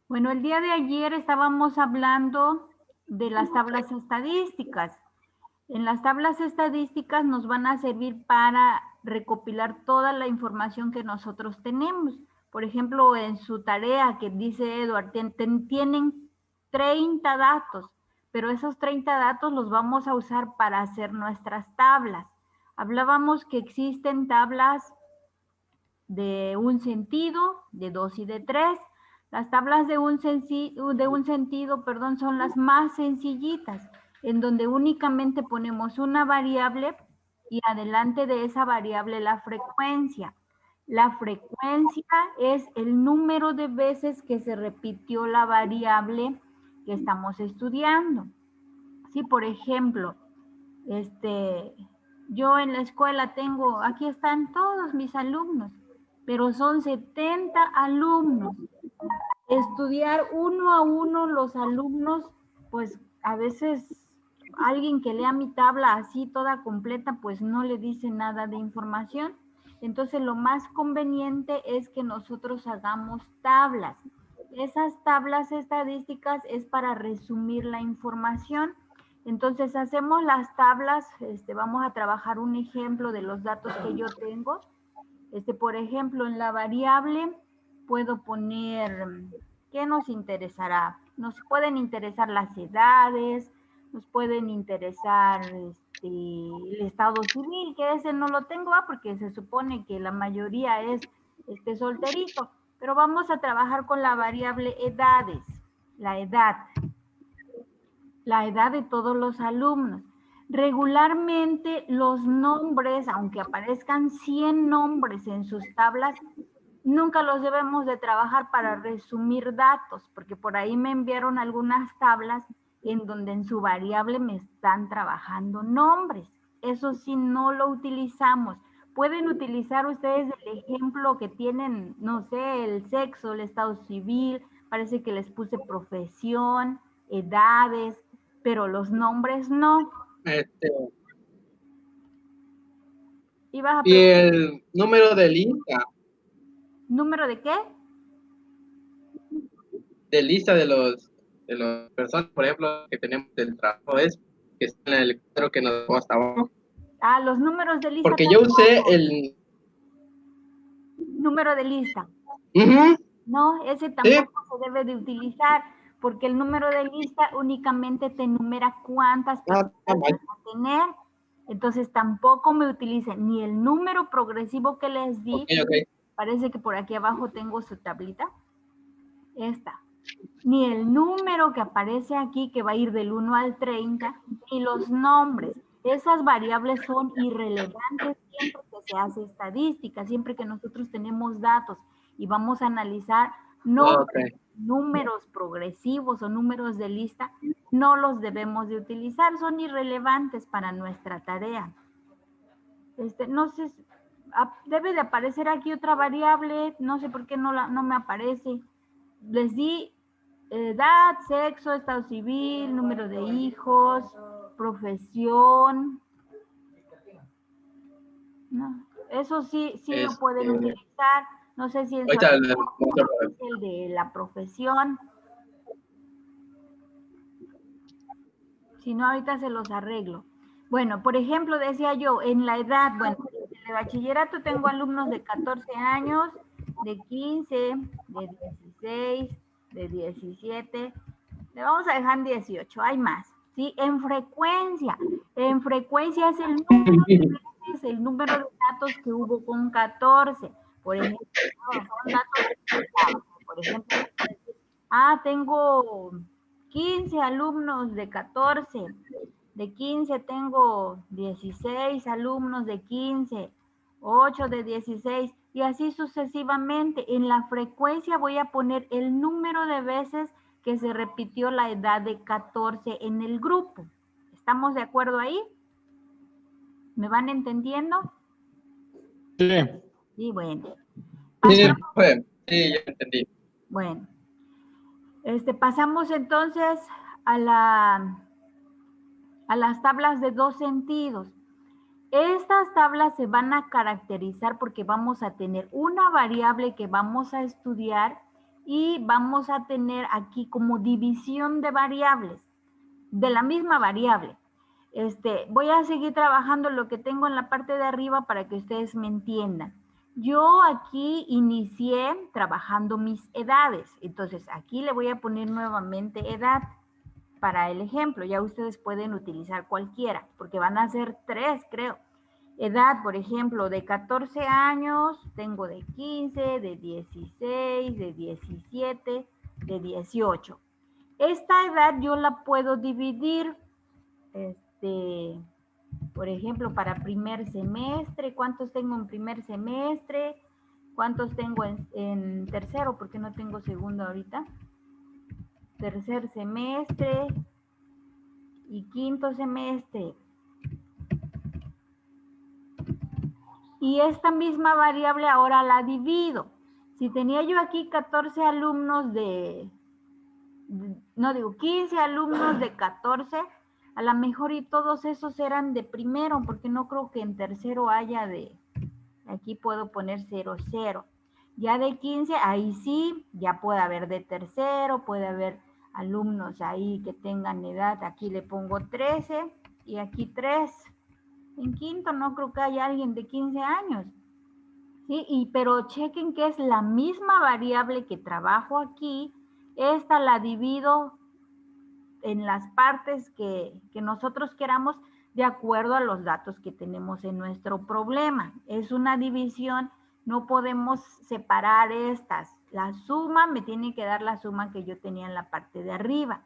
Bueno, el día de ayer estábamos hablando de las tablas estadísticas. En las tablas estadísticas nos van a servir para recopilar toda la información que nosotros tenemos. Por ejemplo, en su tarea que dice Edward, tienen 30 datos, pero esos 30 datos los vamos a usar para hacer nuestras tablas. Hablábamos que existen tablas de un sentido, de dos y de tres. Las tablas de un sentido, perdón, son las más sencillitas, en donde únicamente ponemos una variable y adelante de esa variable la frecuencia. La frecuencia es el número de veces que se repitió la variable que estamos estudiando. Sí, por ejemplo, yo en la escuela tengo, aquí están todos mis alumnos, pero son 70 alumnos. Estudiar uno a uno los alumnos, pues a veces alguien que lea mi tabla así toda completa, pues no le dice nada de información. Entonces lo más conveniente es que nosotros hagamos tablas. Esas tablas estadísticas es para resumir la información. Entonces hacemos las tablas, vamos a trabajar un ejemplo de los datos que yo tengo. Por ejemplo, en la variable puedo poner, ¿qué nos interesará? Nos pueden interesar las edades, nos pueden interesar el estado civil, que ese no lo tengo, porque se supone que la mayoría es solterito, pero vamos a trabajar con la variable edades, la edad de todos los alumnos. Regularmente los nombres, aunque aparezcan 100 nombres en sus tablas, nunca los debemos de trabajar para resumir datos, porque por ahí me enviaron algunas tablas en donde en su variable me están trabajando nombres. Eso sí, no lo utilizamos. Pueden utilizar ustedes el ejemplo que tienen, no sé, el sexo, el estado civil, parece que les puse profesión, edades, pero los nombres no. Este, Ibas a y preguntar, el número ¿número de qué? de lista de los personas, por ejemplo, que tenemos del trabajo es que está en el cuadro que nos dejó hasta abajo. Ah, los números de lista Porque yo usé tampoco. el... Número de lista. Ujú, No, ese sí, tampoco se debe de utilizar, porque el número de lista únicamente te enumera cuántas personas está vas mal. a tener. Entonces tampoco me utilicen ni el número progresivo que les Ok, di, ok. parece que por aquí abajo tengo su tablita, esta, ni el número que aparece aquí, que va a ir del 1 al 30, ni los nombres. Esas variables son irrelevantes siempre que se hace estadística, siempre que nosotros tenemos datos y vamos a analizar, no Ok. números progresivos o números de lista, no los debemos de utilizar, son irrelevantes para nuestra tarea. No sé, debe de aparecer aquí otra variable, no sé por qué no me aparece. Les di edad, sexo, estado civil, número de hijos, profesión. No, eso sí lo pueden Este, utilizar. No sé si en su ahorita archivo les muestro por es el de la profesión. Si no, ahorita se los arreglo. Bueno, por ejemplo, decía yo, en la edad, bueno, en el bachillerato tengo alumnos de 14 años, de 15, de 16, de 17, le vamos a dejar 18, hay más, ¿sí? En frecuencia es el número aquí. de veces, el número de datos que hubo con 14, por ejemplo, no, son datos limitados, por ejemplo, tengo 15 alumnos de 14, de 15 tengo 16 alumnos de 15, 8 de 16 y así sucesivamente. En la frecuencia voy a poner el número de veces que se repitió la edad de 14 en el grupo. ¿Estamos de acuerdo ahí? ¿Me van entendiendo? Sí, Sí, bueno. Sí, Pasamos, profe, sí, ya entendí. bueno, pasamos entonces a a las tablas de dos sentidos. Estas tablas se van a caracterizar porque vamos a tener una variable que vamos a estudiar y vamos a tener aquí como división de variables, de la misma variable. Voy a seguir trabajando lo que tengo en la parte de arriba para que ustedes me entiendan. Yo aquí inicié trabajando mis edades, entonces aquí le voy a poner nuevamente edad para el ejemplo. Ya ustedes pueden utilizar cualquiera, porque van a ser 3, creo. Edad, por ejemplo, de 14 años, tengo de 15, de 16, de 17, de 18. Esta edad yo la puedo dividir, por ejemplo, para primer semestre, ¿cuántos tengo en primer semestre? ¿Cuántos tengo en tercero? Porque no tengo segundo ahorita. Tercer semestre y quinto semestre. Y esta misma variable ahora la divido. Si tenía yo aquí 14 alumnos no digo, 15 alumnos de 14, a lo mejor y todos esos eran de primero, porque no creo que en tercero haya aquí puedo poner 0, 0. Ya de 15, ahí sí, ya puede haber de tercero, puede haber alumnos ahí que tengan edad, aquí le pongo 13 y aquí 3. En quinto no creo que haya alguien de 15 años. ¿Sí? Pero chequen que es la misma variable que trabajo aquí, esta la divido en las partes que nosotros queramos de acuerdo a los datos que tenemos en nuestro problema. Es una división, no podemos separar estas. La suma me tiene que dar la suma que yo tenía en la parte de arriba.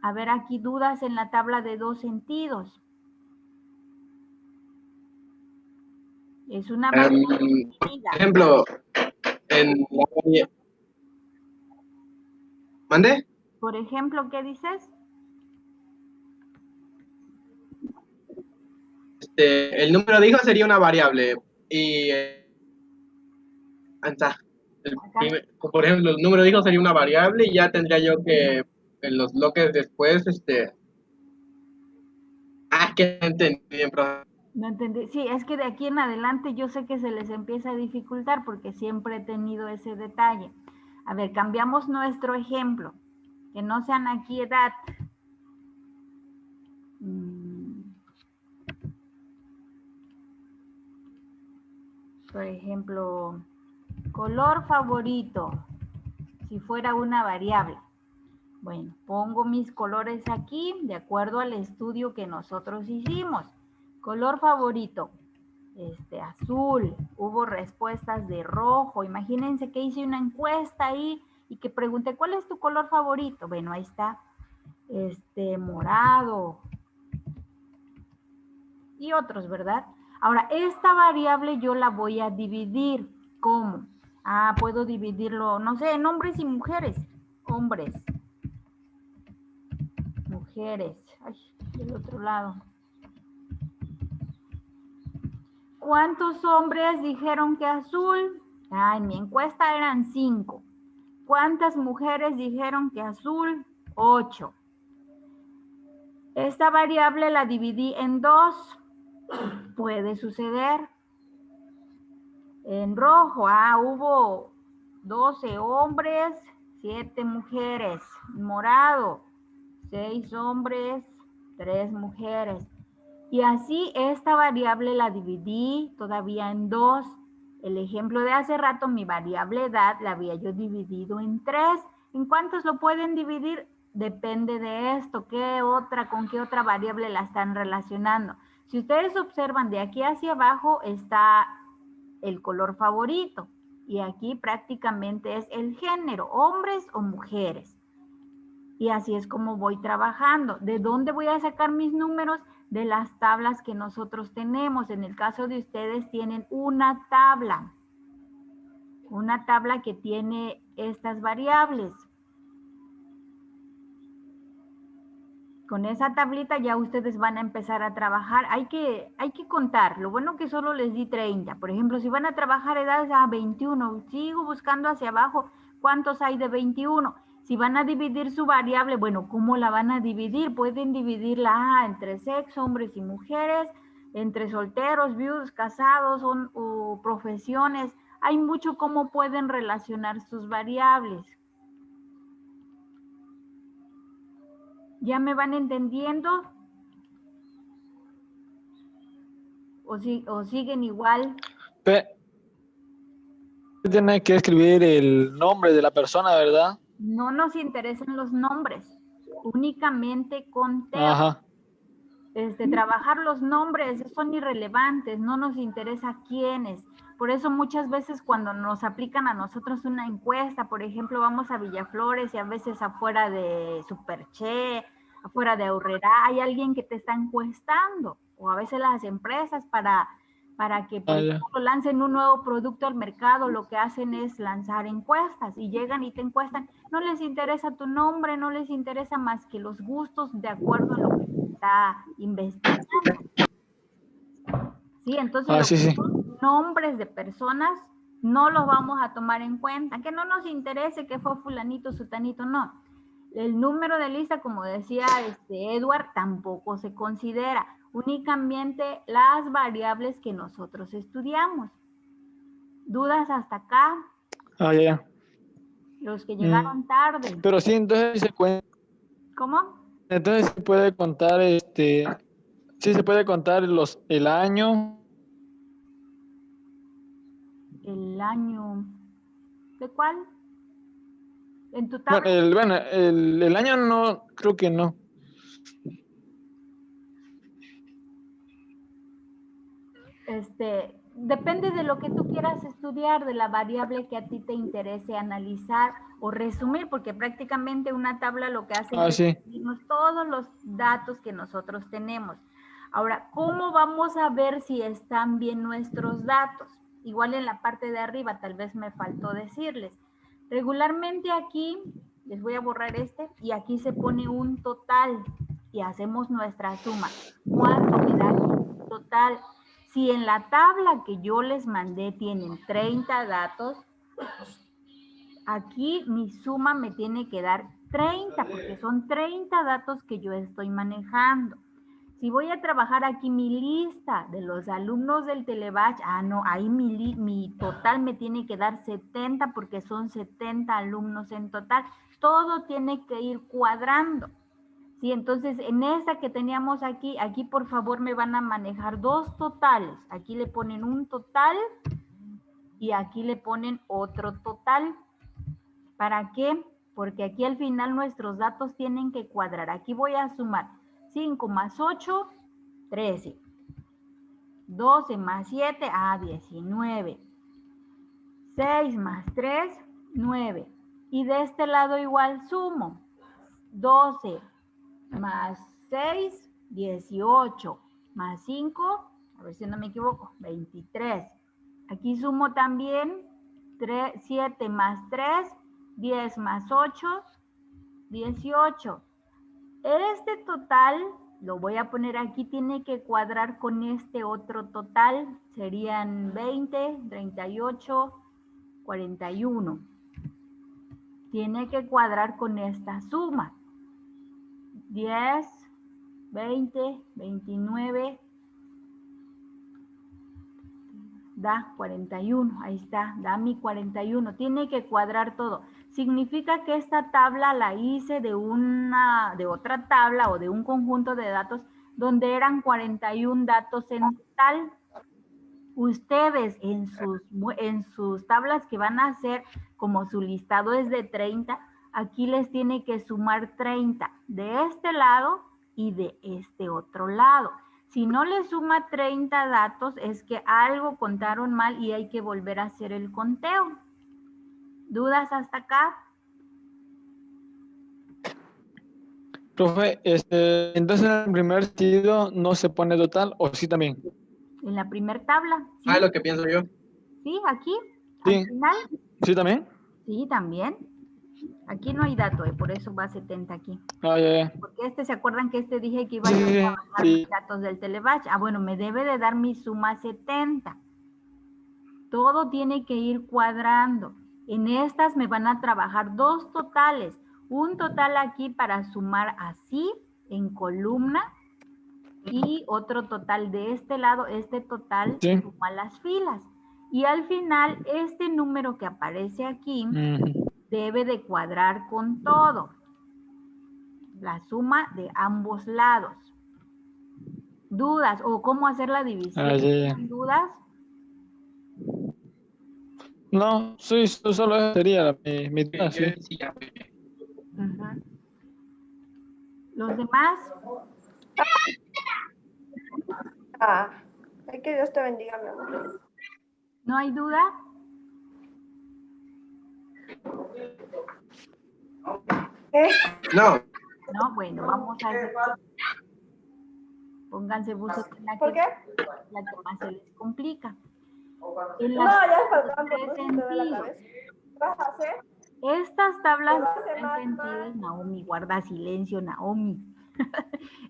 A ver, aquí dudas en la tabla de 2 sentidos. Es una variable. Por ejemplo, en la... ¿Mande? Por ejemplo, ¿qué dices? El número de hijos sería una variable y por ejemplo, el número de hijos sería una variable y ya tendría yo que en los bloques después, que no entendí bien, profe. No entendí. Sí, es que de aquí en adelante yo sé que se les empieza a dificultar porque siempre he tenido ese detalle. A ver, cambiamos nuestro ejemplo. Que no sean aquí edad. Por ejemplo, color favorito. Si fuera una variable. Bueno, pongo mis colores aquí de acuerdo al estudio que nosotros hicimos. Color favorito. Azul, hubo respuestas de rojo. Imagínense que hice una encuesta ahí y que pregunté, ¿cuál es tu color favorito? Bueno, ahí está, morado. Y otros, ¿verdad? Ahora, esta variable yo la voy a dividir. ¿Cómo? Puedo dividirlo, no sé, en hombres y mujeres. Hombres. Mujeres. Ay, del otro lado. ¿Cuántos hombres dijeron que azul? En mi encuesta eran 5. ¿Cuántas mujeres dijeron que azul? 8. Esta variable la dividí en 2. Puede suceder. En rojo, hubo 12 hombres, 7 mujeres. Morado, 6 hombres, 3 mujeres. Y así esta variable la dividí todavía en 2. El ejemplo de hace rato, mi variable edad la había yo dividido en 3. ¿En cuántos lo pueden dividir? Depende de esto, con qué otra variable la están relacionando. Si ustedes observan, de aquí hacia abajo está el color favorito. Y aquí prácticamente es el género, hombres o mujeres. Y así es como voy trabajando. ¿De dónde voy a sacar mis números? De las tablas que nosotros tenemos. En el caso de ustedes tienen una tabla que tiene estas variables. Con esa tablita ya ustedes van a empezar a trabajar. Hay que contar. Lo bueno que solo les di 30. Por ejemplo, si van a trabajar edades 21, sigo buscando hacia abajo cuántos hay de 21. Si van a dividir su variable, bueno, ¿cómo la van a dividir? Pueden dividirla entre sexo, hombres y mujeres, entre solteros, viudos, casados o profesiones. hay mucho cómo pueden relacionar sus variables. ¿Ya me van entendiendo? ¿O siguen igual? Tiene que escribir el nombre de la persona, ¿verdad? No nos interesan los nombres, únicamente conteo. Ajá. Trabajar los nombres son irrelevantes, no nos interesa quiénes. Por eso muchas veces cuando nos aplican a nosotros una encuesta, por ejemplo, vamos a Villaflores y a veces afuera de Superche, afuera de Aurrera, hay alguien que te está encuestando, o a veces las empresas para que, por ejemplo, lancen un nuevo producto al mercado, lo que hacen es lanzar encuestas y llegan y te encuestan. No les interesa tu nombre, no les interesa más que los gustos de acuerdo a lo que está investigando. Sí, entonces Sí. nombres de personas no los vamos a tomar en cuenta, que no nos interese que fue fulanito, sutanito, no. El número de lista, como decía Edward, tampoco se considera, únicamente las variables que nosotros estudiamos. ¿Dudas hasta acá? Ya. Los que llegaron tarde. Pero sí, entonces se cuenta. ¿Cómo? Entonces se puede contar, sí se puede contar el año. El año. ¿De cuál? ¿En tu tabla? El año no, creo que no. Depende de lo que tú quieras estudiar, de la variable que a ti te interese analizar o resumir, porque prácticamente una tabla lo que hace es resumirnos todos los datos que nosotros tenemos. Ahora, ¿cómo vamos a ver si están bien nuestros datos? Igual en la parte de arriba, tal vez me faltó decirles. Regularmente aquí, les voy a borrar y aquí se pone un total y hacemos nuestra suma. ¿Cuánto me da aquí total? Si en la tabla que yo les mandé tienen 30 datos, aquí mi suma me tiene que dar 30, porque son 30 datos que yo estoy manejando. Si voy a trabajar aquí mi lista de los alumnos del Telebach, no, ahí mi total me tiene que dar 70 porque son 70 alumnos en total. Todo tiene que ir cuadrando. Sí, entonces en esta que teníamos aquí por favor me van a manejar dos totales. Aquí le ponen un total y aquí le ponen otro total. ¿Para qué? Porque aquí al final nuestros datos tienen que cuadrar. Aquí voy a sumar 5 más 8, 13. 12 más 7, 19. 6 más 3, 9. Y de este lado igual sumo. 12 más 6, 18, más 5, a ver si no me equivoco, 23. Aquí sumo también 7 más 3, 10 más 8, 18. Este total, lo voy a poner aquí, tiene que cuadrar con este otro total, serían 20, 38, 41. Tiene que cuadrar con esta suma. 10, 20, 29, da 41, ahí está, da mi 41, tiene que cuadrar todo. Significa que esta tabla la hice de otra tabla o de un conjunto de datos donde eran 41 datos en total. Ustedes en sus tablas que van a hacer, como su listado es de 30, aquí les tiene que sumar 30 de este lado y de este otro lado. Si no les suma 30 datos, es que algo contaron mal y hay que volver a hacer el conteo. ¿Dudas hasta acá? Profe, entonces en el primer sentido no se pone total, ¿o sí también? En la primer tabla. ¿Sí? Lo que pienso yo. Sí, aquí, sí. al final. ¿Sí también? Sí, también. Aquí no hay dato, por eso va 70 aquí. Ya. Porque ¿se acuerdan que dije que iba yo a trabajar los datos del Telebach? Bueno, me debe de dar mi suma 70. Todo tiene que ir cuadrando. En estas me van a trabajar dos totales. Un total aquí para sumar así, en columna, y otro total de este lado, este total suma las filas. Y al final, este número que aparece aquí Ujú. debe de cuadrar con todo. La suma de ambos lados. ¿Dudas o cómo hacer la división? Ah, ya, ya. ¿Dudas? No, sí, solo esa sería mi duda, sí. Sí, ya. Ujú. ¿Los demás? Ah, ay, que Dios te bendiga, mi amor. ¿No hay duda? No, No, bueno, vamos a hacer. Pónganse buzos en ¿Por qué? la que más se les complica. En No, las ya tablas faltan de por 3 si te duele la sentidos. cabeza. ¿Qué vas a hacer? Estas tablas Te de vas a 3 más, sentidos, Naomi, guarda silencio, Naomi.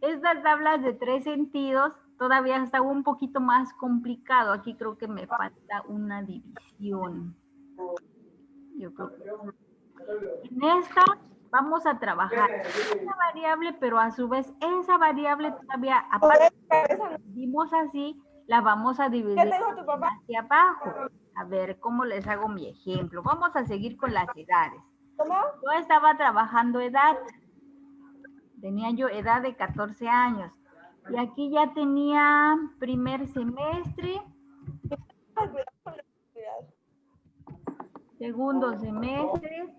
Estas tablas de 3 sentidos todavía está un poquito más complicado. Aquí creo que me falta una división. Yo creo que en esta vamos a trabajar una variable, pero a su vez esa variable todavía, aparte de que la dividimos así, la vamos a ¿Qué dividir te dijo tu papá? hacia abajo. A ver, ¿cómo les hago mi ejemplo? Vamos a seguir con las edades. ¿Cómo? Yo estaba trabajando edad. Tenía yo edad de 14 años. Y aquí ya tenía primer semestre, Cuidado. segundo semestre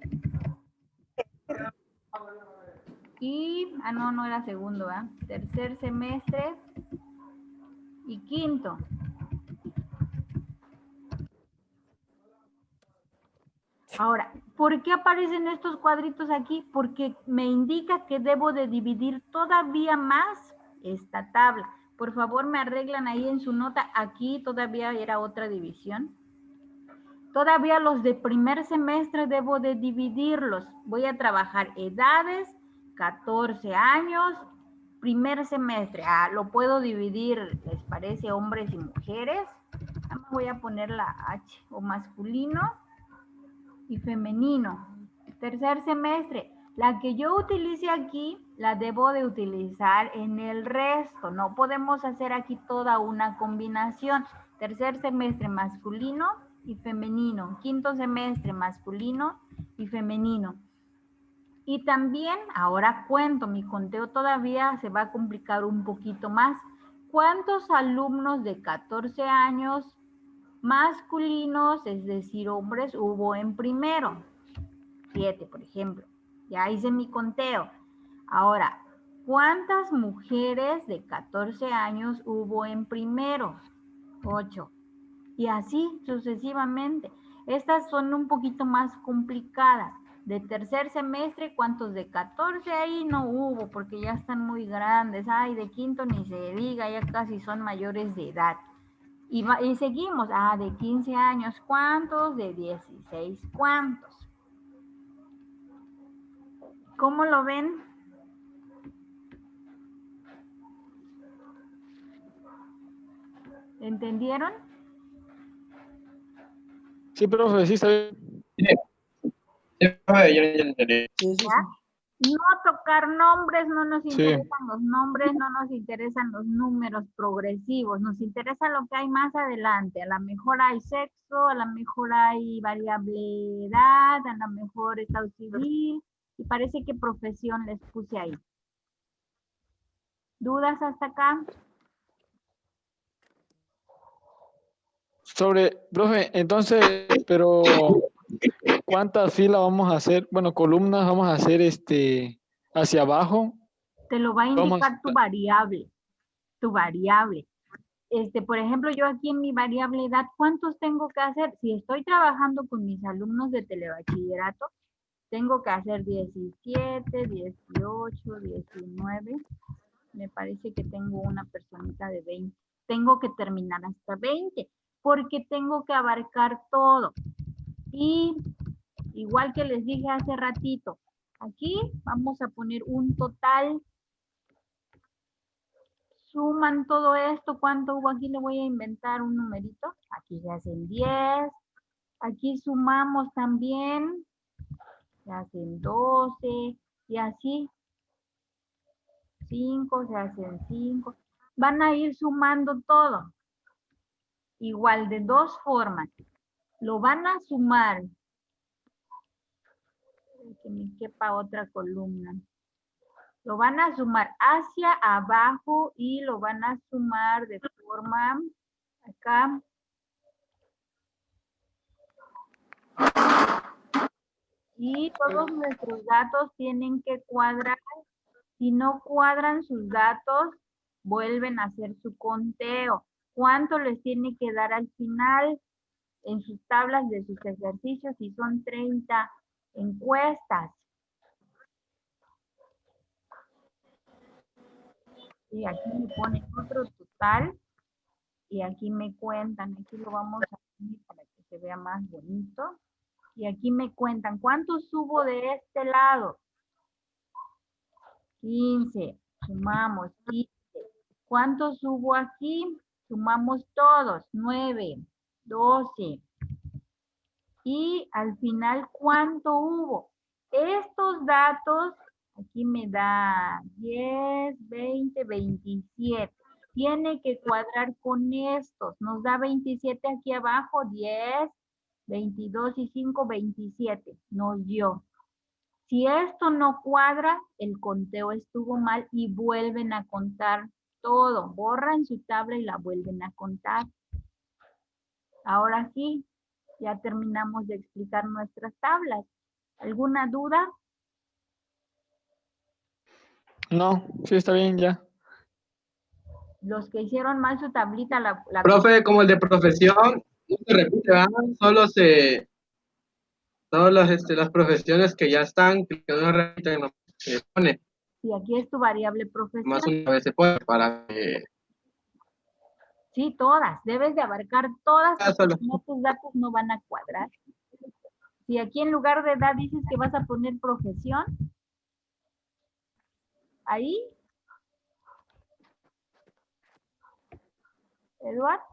y, no era segundo, ¿verdad? Tercer semestre y quinto. Ahora, ¿por qué aparecen estos cuadritos aquí? Porque me indica que debo de dividir todavía más esta tabla. Por favor, me arreglan ahí en su nota. Aquí todavía era otra división. Todavía los de primer semestre debo de dividirlos. Voy a trabajar edades, 14 años, primer semestre. Lo puedo dividir, ¿les parece? Hombres y mujeres. Voy a poner la H o masculino y femenino. Tercer semestre. La que yo utilice aquí, la debo de utilizar en el resto. No podemos hacer aquí toda una combinación. Tercer semestre masculino y femenino. Quinto semestre masculino y femenino. Y también, ahora cuento, mi conteo todavía se va a complicar un poquito más. ¿Cuántos alumnos de 14 años masculinos, es decir, hombres, hubo en primero? 7, por ejemplo. Ya hice mi conteo. Ahora, ¿cuántas mujeres de 14 años hubo en primero? 8. Y así sucesivamente. Estas son un poquito más complicadas. De tercer semestre, ¿cuántos de 14? Ahí no hubo porque ya están muy grandes. Ay, de quinto ni se diga, ya casi son mayores de edad. Y seguimos. De 15 años, ¿cuántos? De 16, ¿cuántos? ¿Cómo lo ven? ¿Entendieron? Sí, profe, sí está bien. profe, yo ya entendí. No tocar nombres, no nos Sí. interesan los nombres, no nos interesan los números progresivos, nos interesa lo que hay más adelante. A lo mejor hay sexo, a lo mejor hay variable edad, a lo mejor estado civil, y parece que profesión les puse ahí. ¿Dudas hasta acá? Profe, entonces, pero ¿cuántas filas vamos a hacer? Bueno, columnas vamos a hacer hacia abajo. Te lo va a Vamos, indicar tu variable. Tu variable. Por ejemplo, yo aquí en mi variable edad, ¿cuántos tengo que hacer? Si estoy trabajando con mis alumnos de telebachillerato, tengo que hacer 17, 18, 19. Me parece que tengo una personita de 20. Tengo que terminar hasta 20 porque tengo que abarcar todo. Y igual que les dije hace ratito, aquí vamos a poner un total. Suman todo esto, ¿cuánto hubo? Aquí le voy a inventar un numerito. Aquí se hacen 10. Aquí sumamos también. Se hacen 12. Y así. 5, se hacen 5. Van a ir sumando todo. Igual, de dos formas. Lo van a sumar. Que me quepa otra columna. Lo van a sumar hacia abajo y lo van a sumar de forma acá. Y todos nuestros datos tienen que cuadrar. Si no cuadran sus datos, vuelven a hacer su conteo. ¿Cuánto les tiene que dar al final en sus tablas de sus ejercicios? Si son 30 encuestas. Y aquí me ponen otro total. Y aquí me cuentan. Aquí lo vamos a poner para que se vea más bonito. Y aquí me cuentan. ¿Cuántos hubo de este lado? 15. Sumamos 15. ¿Cuántos hubo aquí? Sumamos todos. 9, 12. Y al final, ¿cuánto hubo? Estos datos, aquí me da 10, 20, 27. Tiene que cuadrar con estos. Nos da 27 aquí abajo, 10, 22 y 5, 27. Nos dio. Si esto no cuadra, el conteo estuvo mal y vuelven a contar todo. Borran su tabla y la vuelven a contar. Ahora sí, ya terminamos de explicar nuestras tablas. ¿Alguna duda? No, sí está bien ya. Los que hicieron mal su tablita, la Profe, como el de profesión, no se repite, ¿verdad? Solo las profesiones que ya están, que no repiten, no se pone. si aquí es tu variable profesión. Más una vez se pone para que... Sí, todas. Debes de abarcar todas, porque solo. si no tus datos no van a cuadrar. Si aquí en lugar de edad dices que vas a poner profesión, ahí, Eduardo,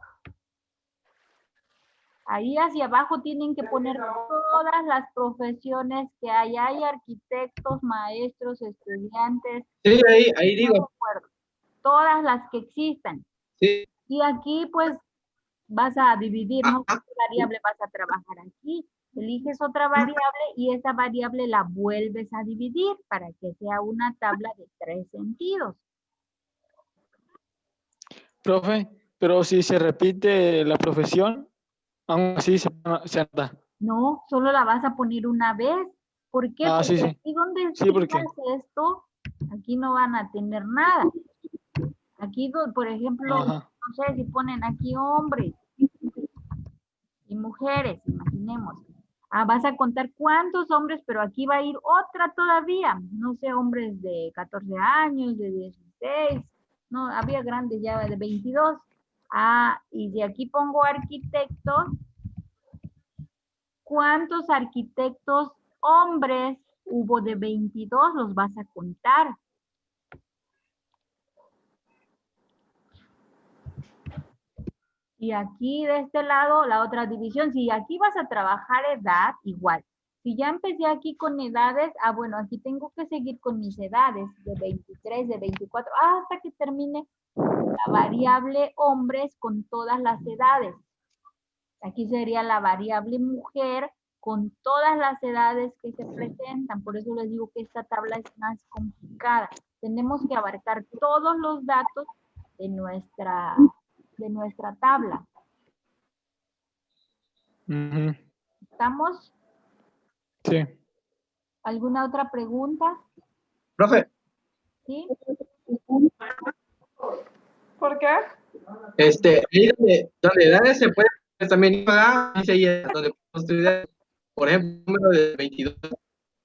ahí hacia abajo tienen que poner todas las profesiones que hay. Hay arquitectos, maestros, estudiantes. Sí, ahí digo. Todas las que existan. Sí. Y aquí pues vas a dividir, ¿no? ¿Qué variable vas a trabajar aquí? Eliges otra variable y esa variable la vuelves a dividir para que sea una tabla de 3 sentidos. Profe, pero si se repite la profesión, aún así se anda. No, solo la vas a poner una vez. ¿Por qué? Ah, Porque sí, sí. aquí donde Sí, porque... escribas esto, aquí no van a tener nada. Aquí, por ejemplo, Ajá. no sé si ponen aquí hombres y mujeres, imaginemos. Vas a contar cuántos hombres, pero aquí va a ir otra todavía. No sé, hombres de 14 años, de 16. No, había grandes ya de 22. Y de aquí pongo arquitectos. ¿Cuántos arquitectos hombres hubo de 22? Los vas a contar. Y aquí de este lado, la otra división. Si aquí vas a trabajar edad, igual. Si ya empecé aquí con edades, bueno, aquí tengo que seguir con mis edades, de 23, de 24, hasta que termine la variable hombres con todas las edades. Aquí sería la variable mujer con todas las edades que se presentan. Por eso les digo que esta tabla es más complicada. Tenemos que abarcar todos los datos de nuestra tabla. Uh-huh. ¿Estamos? Sí. ¿Alguna otra pregunta? Profe. ¿Sí? ¿Por qué? Ahí donde edades se puede también pagar, dice ahí donde estudiar, por ejemplo, el número de 22,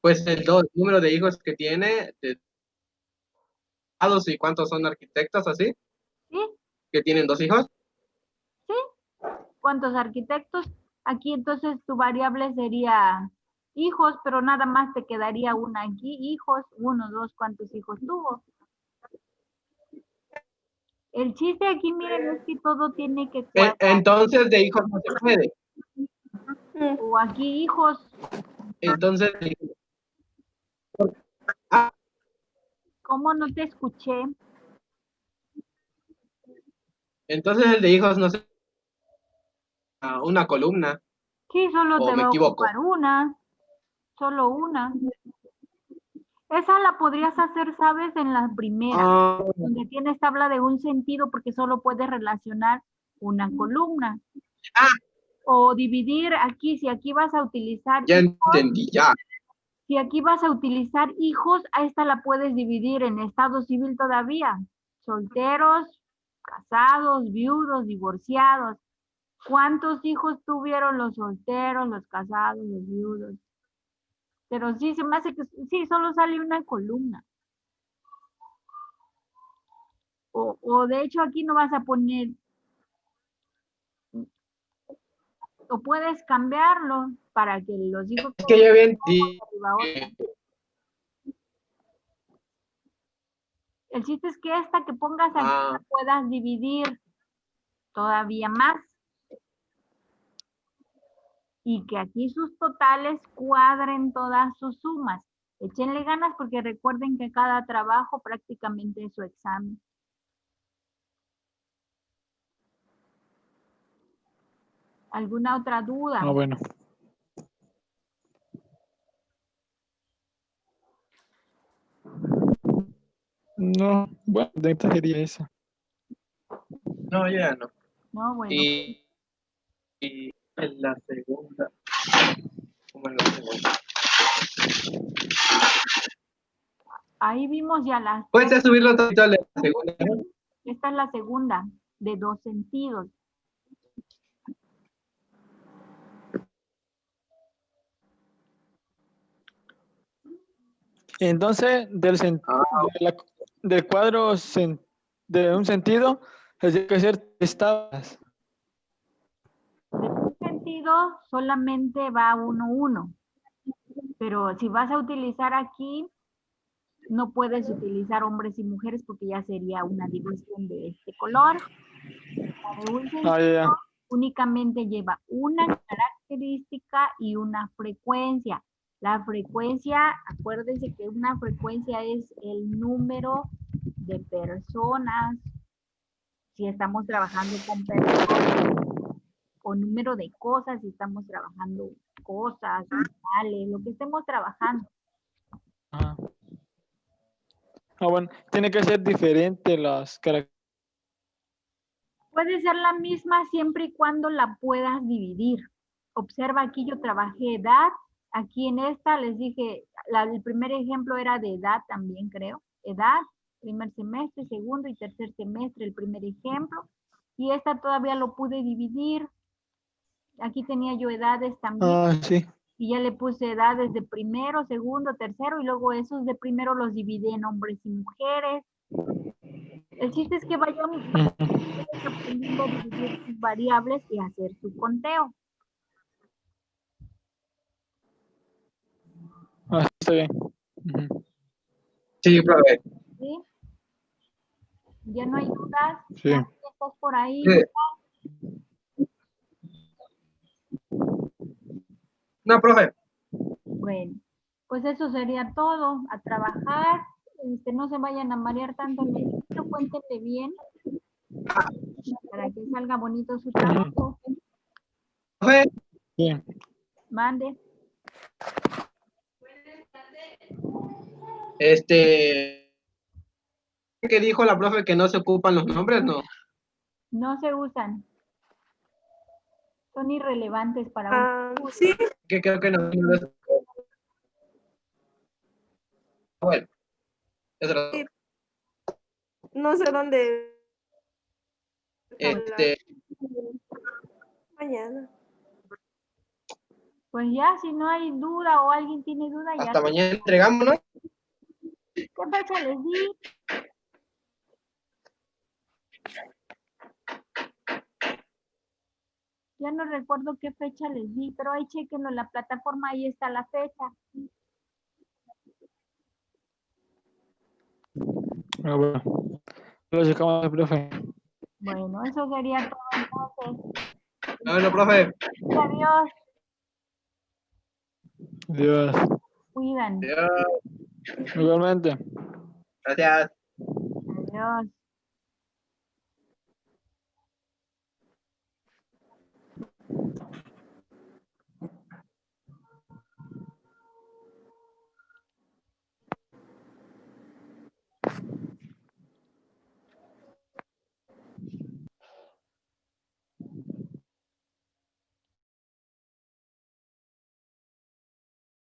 pues el número de hijos que tiene, y cuántos son arquitectos así, ¿Sí? que tienen 2 hijos. ¿Sí? ¿Cuántos arquitectos? Aquí entonces tu variable sería hijos, pero nada más te quedaría una aquí, hijos, 1, 2, ¿cuántos hijos tuvo? El chiste aquí, miren, es que todo tiene que cuadrar. Entonces de hijos no se puede. O aquí hijos. Entonces, ¿Cómo no te escuché? entonces el de hijos no se una columna. Sí, solo ¿O te me va a equivoco? ocupar una. Solo una. Esa la podrías hacer, ¿sabes? En la primera, Ah, donde tienes tabla de un sentido porque solo puedes relacionar una columna. ah, O dividir aquí, si aquí vas a utilizar ya entendí, ya. Si aquí vas a utilizar hijos, a esta la puedes dividir en estado civil todavía. Solteros, casados, viudos, divorciados. ¿Cuántos hijos tuvieron los solteros, los casados, los viudos? Pero sí, se me hace que sí, solo sale una columna. O de hecho aquí no vas a poner, o puedes cambiarlo para que los hijos Es que yo había entendido. arriba otra. El chiste es que esta que pongas aquí la puedas dividir todavía más. Y que aquí sus totales cuadren todas sus sumas. Échenle ganas porque recuerden que cada trabajo prácticamente es su examen. ¿Alguna otra duda? Ah, bueno. No, bueno, de esta sería esa. No, ya no. No, bueno. Y en la segunda. ¿Cómo en la segunda? Ahí vimos ya las. ¿Puedes subirlo tantito a la segunda? Esta es la segunda, de dos sentidos. Entonces, del cuadro de un sentido, tiene que ser tres tablas. De un sentido solamente va 1, 1. Pero si vas a utilizar aquí, no puedes utilizar hombres y mujeres porque ya sería una división de este color. La de un sentido Ya. únicamente lleva una característica y una frecuencia. La frecuencia, acuérdense que una frecuencia es el número de personas, si estamos trabajando con personas, o número de cosas, si estamos trabajando cosas, animales, lo que estemos trabajando. Ah, bueno, tiene que ser diferente las características. Puede ser la misma siempre y cuando la puedas dividir. Observa aquí, yo trabajé edad. Aquí en esta les dije, el primer ejemplo era de edad también, creo. Edad, primer semestre, segundo y tercer semestre, el primer ejemplo. Y esta todavía lo pude dividir. Aquí tenía yo edades también. Ah, sí. Y ya le puse edades de primero, segundo, tercero. Y luego esos de primero los dividí en hombres y mujeres. El chiste es que vayamos aprendiendo a dividir sus variables y hacer su conteo. Ah, está bien. Ujú. Sí, profe. ¿Sí? ¿Ya no hay dudas? Sí. ¿Ya estás por ahí? Sí. No, profe. Bueno, pues eso sería todo. A trabajar. No se vayan a marear tanto en el inicio, cuéntenle bien para que salga bonito su trabajo. Profe, Sí. Mande. ¿qué dijo la profe que no se ocupan los nombres? No. No se usan. Son irrelevantes para un... Sí, Que creo que no. Bueno, eso era todo. no sé dónde. Mañana. Pues ya, si no hay duda o alguien tiene duda, ya. Hasta mañana entregamos, ¿no? ¿Qué fecha les di? Ya no recuerdo qué fecha les di, pero ahí chequenlo en la plataforma, ahí está la fecha. Ah, bueno. Lo checamos, profe. Bueno, eso sería todo entonces. Bueno, profe. Adiós, Dios. cuidan. Adiós. Igualmente. Gracias. Adiós.